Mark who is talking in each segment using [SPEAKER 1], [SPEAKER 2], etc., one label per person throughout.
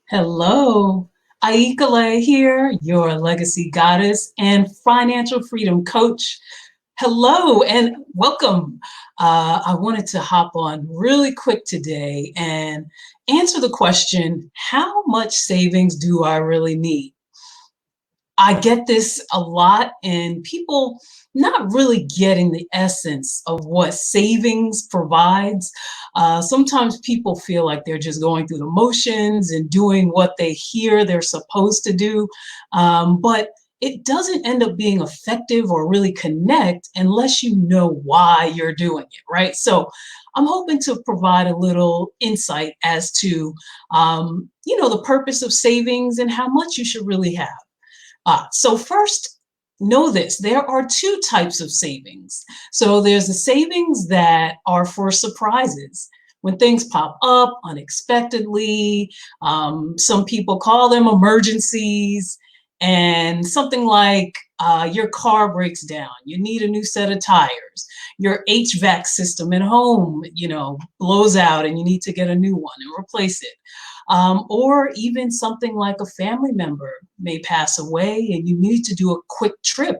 [SPEAKER 1] Hello, Ayikaile here, your legacy goddess and financial freedom coach. Hello and welcome. I wanted to hop on really quick today and answer the question, how much savings do I really need? I get this a lot, and people not really getting the essence of what savings provides. Sometimes people feel like they're just going through the motions and doing what they hear they're supposed to do, but it doesn't end up being effective or really connect unless you know why you're doing it, right? So I'm hoping to provide a little insight as to, the purpose of savings and how much you should really have. So first, know this, there are two types of savings. So there's the savings that are for surprises. When things pop up unexpectedly, some people call them emergencies, and something like your car breaks down, you need a new set of tires, your HVAC system at home, blows out and you need to get a new one and replace it. Or even something like a family member may pass away and you need to do a quick trip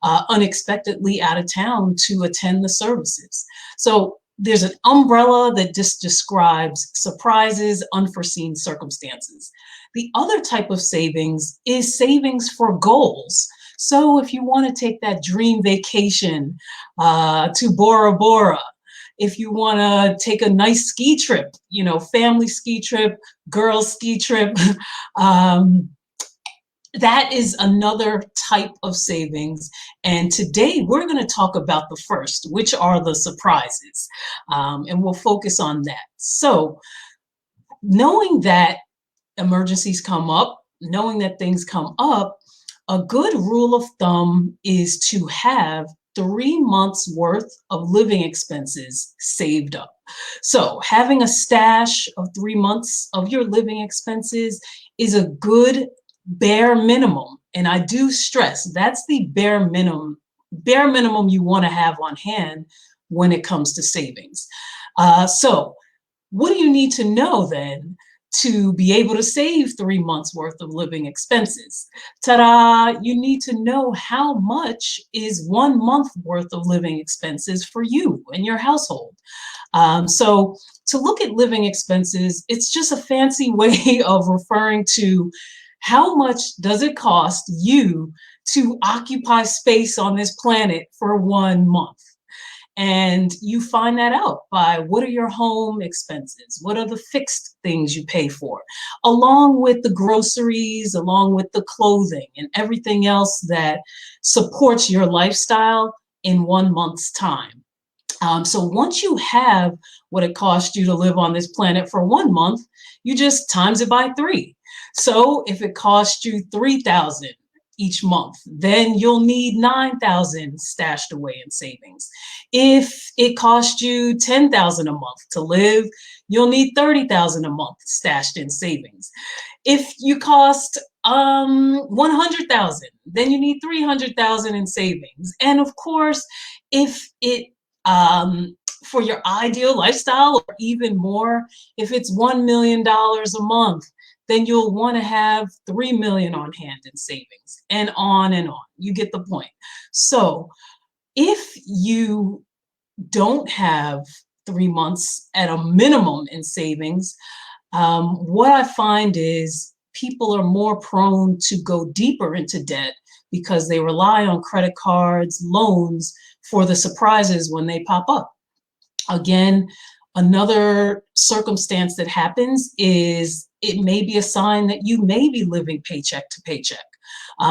[SPEAKER 1] unexpectedly out of town to attend the services. So there's an umbrella that just describes surprises, unforeseen circumstances. The other type of savings is savings for goals. So if you want to take that dream vacation to Bora Bora, if you want to take a nice ski trip, family ski trip, girls ski trip, that is another type of savings. And today we're going to talk about the first, which are the surprises. And we'll focus on that. So knowing that emergencies come up, knowing that things come up, a good rule of thumb is to have 3 months worth of living expenses saved up. So having a stash of 3 months of your living expenses is a good bare minimum. And I do stress that's the bare minimum you want to have on hand when it comes to savings. So what do you need to know then to be able to save 3 months worth of living expenses? Ta-da! You need to know how much is 1 month worth of living expenses for you and your household. So to look at living expenses, it's just a fancy way of referring to how much does it cost you to occupy space on this planet for 1 month. And you find that out by what are your home expenses? What are the fixed things you pay for? Along with the groceries, along with the clothing and everything else that supports your lifestyle in 1 month's time. So once you have what it costs you to live on this planet for 1 month, you just times it by 3. So if it costs you $3,000 each month, then you'll need $9,000 stashed away in savings. If it costs you $10,000 a month to live, you'll need $30,000 a month stashed in savings. If you cost $100,000, then you need $300,000 in savings. And of course, if it for your ideal lifestyle, or even more, if it's $1 million a month, then you'll want to have 3 million on hand in savings, and on and on. You get the point. So if you don't have 3 months at a minimum in savings, what I find is people are more prone to go deeper into debt because they rely on credit cards, loans for the surprises when they pop up. Again, another circumstance that happens is it may be a sign that you may be living paycheck to paycheck.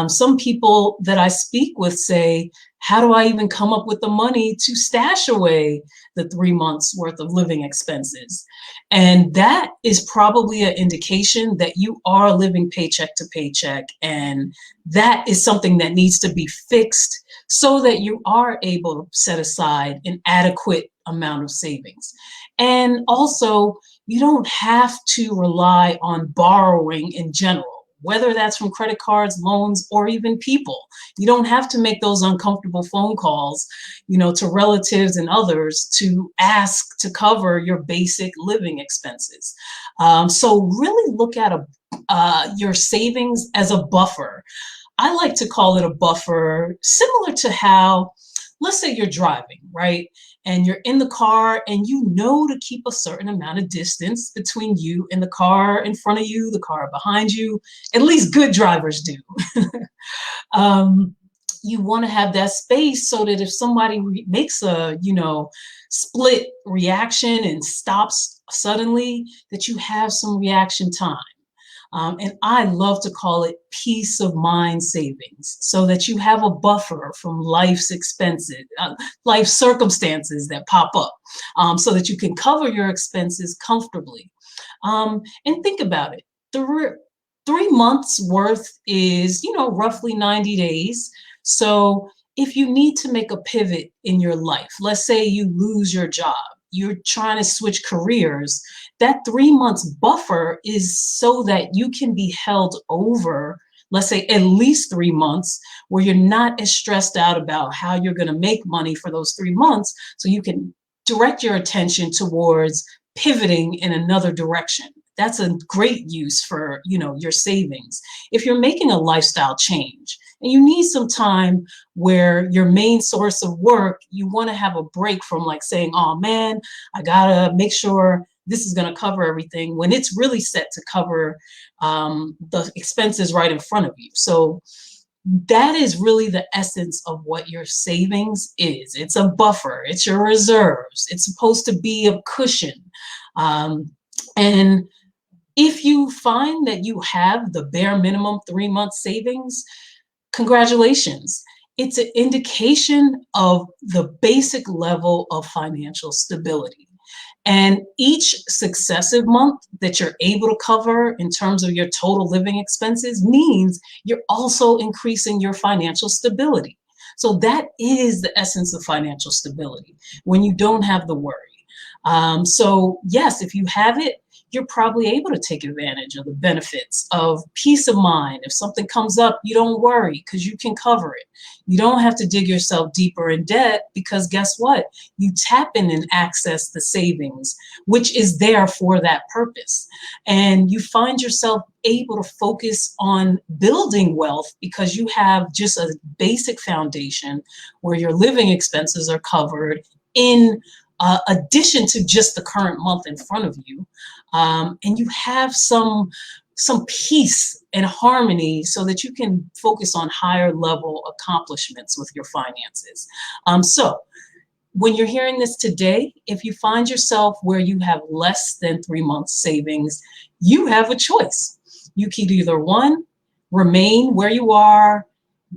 [SPEAKER 1] Some people that I speak with say, how do I even come up with the money to stash away the 3 months worth of living expenses? And that is probably an indication that you are living paycheck to paycheck. And that is something that needs to be fixed so that you are able to set aside an adequate amount of savings. And also, you don't have to rely on borrowing in general. whether that's from credit cards, loans, or even people. You don't have to make those uncomfortable phone calls, to relatives and others to ask to cover your basic living expenses. So really look at your savings as a buffer. I like to call it a buffer, similar to how, let's say you're driving, right? And you're in the car and you know to keep a certain amount of distance between you and the car in front of you, the car behind you. At least good drivers do. You want to have that space so that if somebody makes a, split reaction and stops suddenly, that you have some reaction time. And I love to call it peace of mind savings, so that you have a buffer from life's expenses, life circumstances that pop up, so that you can cover your expenses comfortably. And think about it. 3 months worth is, roughly 90 days. So if you need to make a pivot in your life, let's say you lose your job, you're trying to switch careers, that 3 months buffer is so that you can be held over, let's say at least 3 months, where you're not as stressed out about how you're going to make money for those 3 months. So you can direct your attention towards pivoting in another direction. That's a great use for, your savings. If you're making a lifestyle change and you need some time where your main source of work, you want to have a break from like saying, oh man, I gotta make sure this is going to cover everything, when it's really set to cover the expenses right in front of you. So that is really the essence of what your savings is. It's a buffer. It's your reserves. It's supposed to be a cushion. And if you find that you have the bare minimum 3-month savings, congratulations. It's an indication of the basic level of financial stability. And each successive month that you're able to cover in terms of your total living expenses means you're also increasing your financial stability. So that is the essence of financial stability, when you don't have the worry. So yes, if you have it, you're probably able to take advantage of the benefits of peace of mind. If something comes up, you don't worry because you can cover it. You don't have to dig yourself deeper in debt, because guess what? You tap in and access the savings, which is there for that purpose. And you find yourself able to focus on building wealth because you have just a basic foundation where your living expenses are covered in addition to just the current month in front of you. And you have some peace and harmony so that you can focus on higher level accomplishments with your finances. So when you're hearing this today, if you find yourself where you have less than 3 months savings, you have a choice. You can either, one, remain where you are,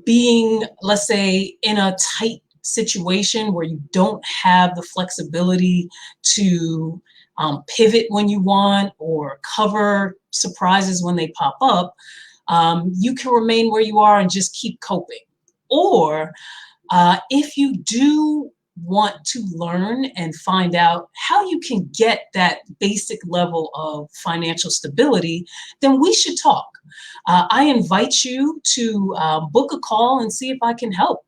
[SPEAKER 1] being, let's say, in a tight situation where you don't have the flexibility to pivot when you want or cover surprises when they pop up. You can remain where you are and just keep coping. Or if you do want to learn and find out how you can get that basic level of financial stability, then we should talk. I invite you to book a call and see if I can help.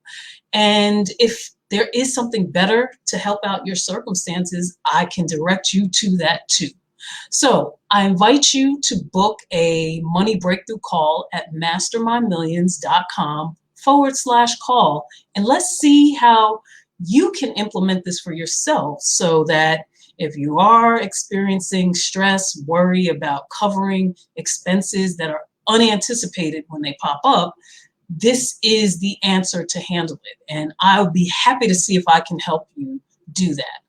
[SPEAKER 1] And if there is something better to help out your circumstances, I can direct you to that too. So I invite you to book a money breakthrough call at mastermymillions.com/call. And let's see how you can implement this for yourself, so that if you are experiencing stress, worry about covering expenses that are unanticipated when they pop up, this is the answer to handle it. And I'll be happy to see if I can help you do that.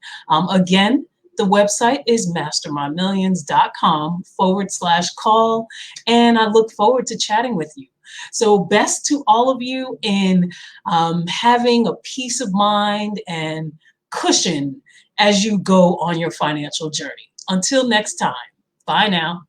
[SPEAKER 1] Again, the website is mastermymillions.com/call. And I look forward to chatting with you. So best to all of you in having a peace of mind and cushion as you go on your financial journey. Until next time, bye now.